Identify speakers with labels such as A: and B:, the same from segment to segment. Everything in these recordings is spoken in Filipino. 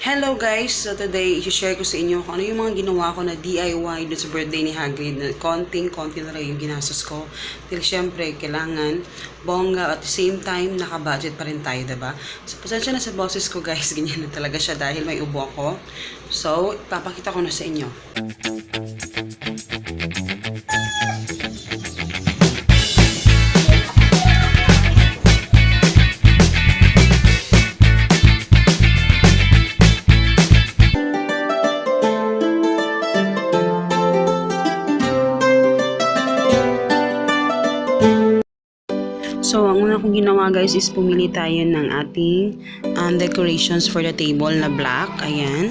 A: Hello guys! So today, i-share ko sa inyo kung ano yung mga ginawa ko na DIY dun sa birthday ni Hagrid. Konting-konti na lang yung ginastos ko. Dahil syempre, kailangan bongga at the same time, naka-budget pa rin tayo, diba? So, pasensya na sa boses ko guys, ganyan na talaga siya dahil may ubo ako. So, papakita ko na sa inyo. So, ang una kong ginawa guys is pumili tayo ng ating decorations for the table na black. Ayan.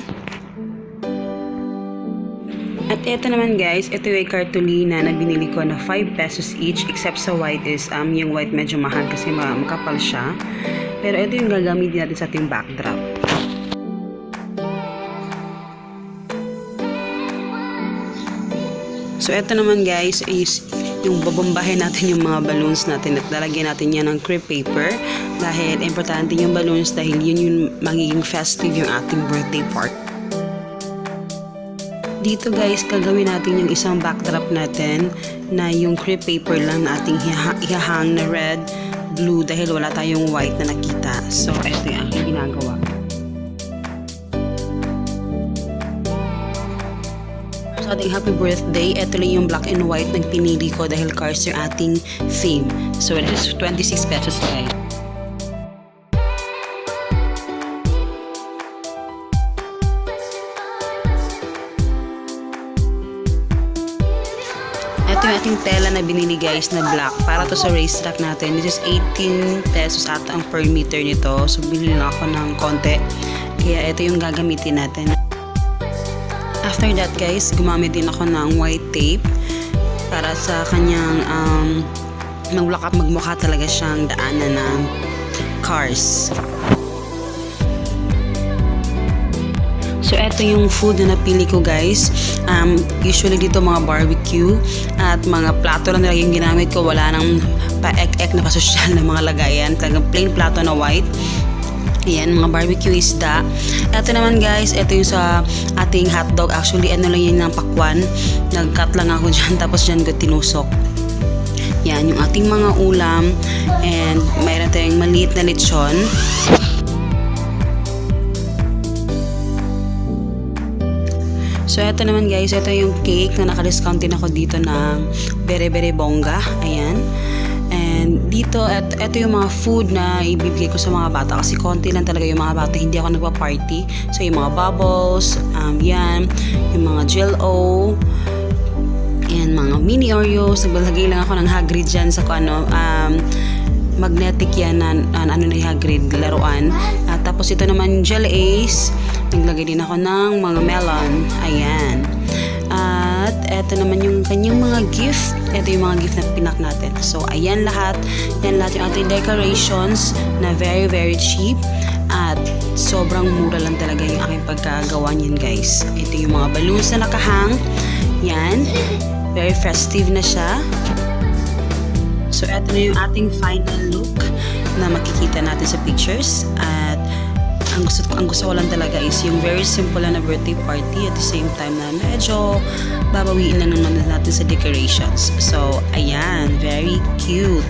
A: At ito naman guys, ito yung cartolina na binili ko na 5 pesos each except sa white is yung white medyo mahal kasi makapal siya. Pero ito yung gagamitin natin sa ating backdrop. So, ito naman guys is yung babombahin natin yung mga balloons natin at lalagyan natin yan ng crepe paper dahil importante yung balloons dahil yun yung magiging festive yung ating birthday party. Dito guys, gagawin natin yung isang backdrop natin na yung crepe paper lang na ating ihahang na red, blue dahil wala tayong white na nakita. So, ito yung aking ginagawa. Sa ating happy birthday, ito lang yung black and white na pinili ko dahil cars yung ating theme. So, it is 26 pesos guys. Ito yung ating tela na binili guys na black para to sa racetrack natin. This is 18 pesos ata ang per meter nito. So, binili lang ako ng konti. Kaya ito yung gagamitin natin. After that guys, gumamit din ako ng white tape para sa kanyang magmukha talaga siyang daanan ng cars. So, ito yung food na napili ko guys. Usually dito mga barbecue at mga plato lang talaga yung ginamit ko. Wala nang pa-ek-ek na pasosyal na mga lagayan. Talagang plain plato na white. Ayan, mga barbecue isda. Ito naman guys, ito yung sa ating hotdog. Actually, ano lang yun ng pakwan. Nag-cut lang ako dyan, tapos dyan ko tinusok. Yan, yung ating mga ulam. And mayroon tayong maliit na lechon. So, ito naman guys, ito yung cake na naka-discount din ako dito ng bere-bere bongga. Ayan. And dito, ito yung mga food na ibibigay ko sa mga bata kasi konti lang talaga yung mga bata, hindi ako nagpa-party. So, yung mga bubbles, yan, yung mga Jell-O, and mga mini Oreos. Nagbalagay lang ako ng Hagrid dyan sa magnetic yan na ano na yung Hagrid, laruan. Tapos ito naman Gel Ace, naglagay din ako ng mga melon. Ayan. At eto naman yung kanyang mga gift. Ito yung mga gift na pinak natin. So, ayan lahat. Yan lahat yung ating decorations na very, very cheap. At sobrang mura lang talaga yung aking pagkagawa niyan, guys. Ito yung mga balloons na nakahang. Yan. Very festive na siya. So, eto na yung ating final look na makikita natin sa pictures. At ang gusto ko lang talaga is yung very simple na birthday party at the same time na medyo babawiin lang naman natin sa decorations. So, ayan, very cute.